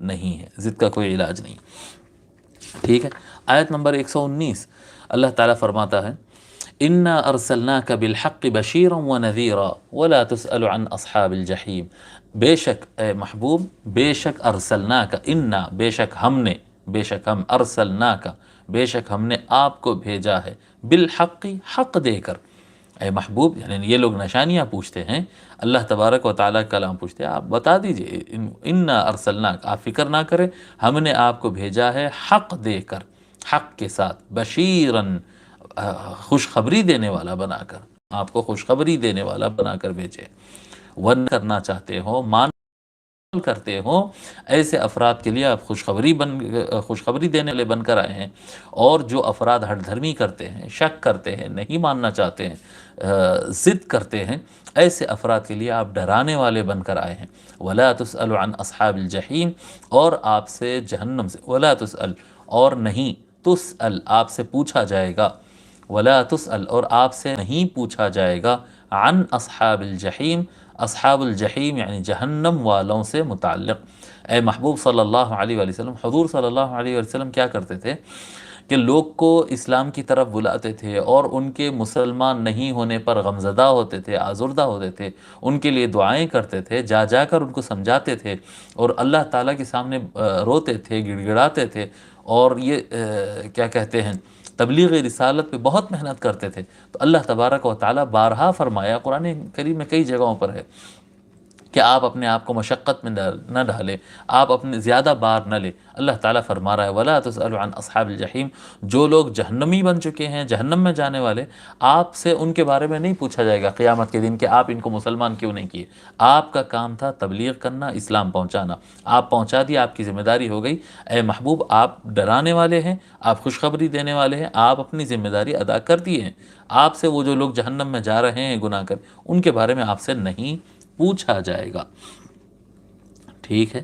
نہیں ہے، ضد کا کوئی علاج نہیں۔ ٹھیک ہے، آیت نمبر 119 اللہ تعالیٰ فرماتا ہے انا ارسلناک بالحق بشیرا ونذیرا ولا تسأل عن اصحاب الجحیم، بے شک اے محبوب، بے شک ارسلناک، انا بے شک ہم نے، بے شک ہم، ارسلناک بے شک ہم نے آپ کو بھیجا ہے، بالحق حق دے کر۔ اے محبوب، یعنی یہ لوگ نشانیاں پوچھتے ہیں، اللہ تبارک و تعالیٰ کا کلام پوچھتے ہیں، آپ بتا دیجئے انا ارسلناک، آپ فکر نہ کریں، ہم نے آپ کو بھیجا ہے حق دے کر، حق کے ساتھ، بشیرن خوشخبری دینے والا بنا کر، آپ کو خوشخبری دینے والا بنا کر بھیجے۔ ون کرنا چاہتے ہو، مان کرتے ہو، ایسے افراد کے لیے آپ خوشخبری دینے والے بن کر آئے ہیں، اور جو افراد ہٹ دھرمی کرتے ہیں، شک کرتے ہیں، نہیں ماننا چاہتے ہیں، ضد کرتے ہیں، ایسے افراد کے لیے آپ ڈرانے والے بن کر آئے ہیں۔ وَلَا تُسْأَلُ عَنْ أَصْحَابِ الْجَحِيمِ، اور آپ سے جہنم سے، وَلَا تُسْأَل، اور نہیں، تُسْأَل آپ سے پوچھا جائے گا، وَلَا تُسْأَل اور آپ سے نہیں پوچھا جائے گا، عن اصحاب الجحیم، اصحاب الجحیم یعنی جہنم والوں سے متعلق۔ اے محبوب صلی اللہ علیہ وآلہ وسلم، حضور صلی اللہ علیہ وآلہ وسلم کیا کرتے تھے کہ لوگ کو اسلام کی طرف بلاتے تھے، اور ان کے مسلمان نہیں ہونے پر غمزدہ ہوتے تھے، آزردہ ہوتے تھے، ان کے لیے دعائیں کرتے تھے، جا جا کر ان کو سمجھاتے تھے، اور اللہ تعالیٰ کے سامنے روتے تھے، گڑ گڑاتے تھے، اور یہ کیا کہتے ہیں، تبلیغ رسالت پہ بہت محنت کرتے تھے۔ تو اللہ تبارک و تعالیٰ بارہا فرمایا، قرآن کریم میں کئی جگہوں پر ہے کہ آپ اپنے آپ کو مشقت میں نہ ڈالیں، آپ اپنے زیادہ بار نہ لیں۔ اللہ تعالیٰ فرما رہا ہے وَلَا تُسْأَلُ عَنْ أَصْحَابِ الْجَحِيمِ، جو لوگ جہنمی بن چکے ہیں، جہنم میں جانے والے، آپ سے ان کے بارے میں نہیں پوچھا جائے گا قیامت کے دن کہ آپ ان کو مسلمان کیوں نہیں کیے۔ آپ کا کام تھا تبلیغ کرنا، اسلام پہنچانا، آپ پہنچا دیا، آپ کی ذمہ داری ہو گئی۔ اے محبوب، آپ ڈرانے والے ہیں، آپ خوشخبری دینے والے ہیں، آپ اپنی ذمہ داری ادا کر دیے ہیں۔ آپ سے وہ جو لوگ جہنم میں جا رہے ہیں گناہ کر، ان کے بارے میں آپ سے نہیں پوچھا جائے گا۔ ٹھیک ہے،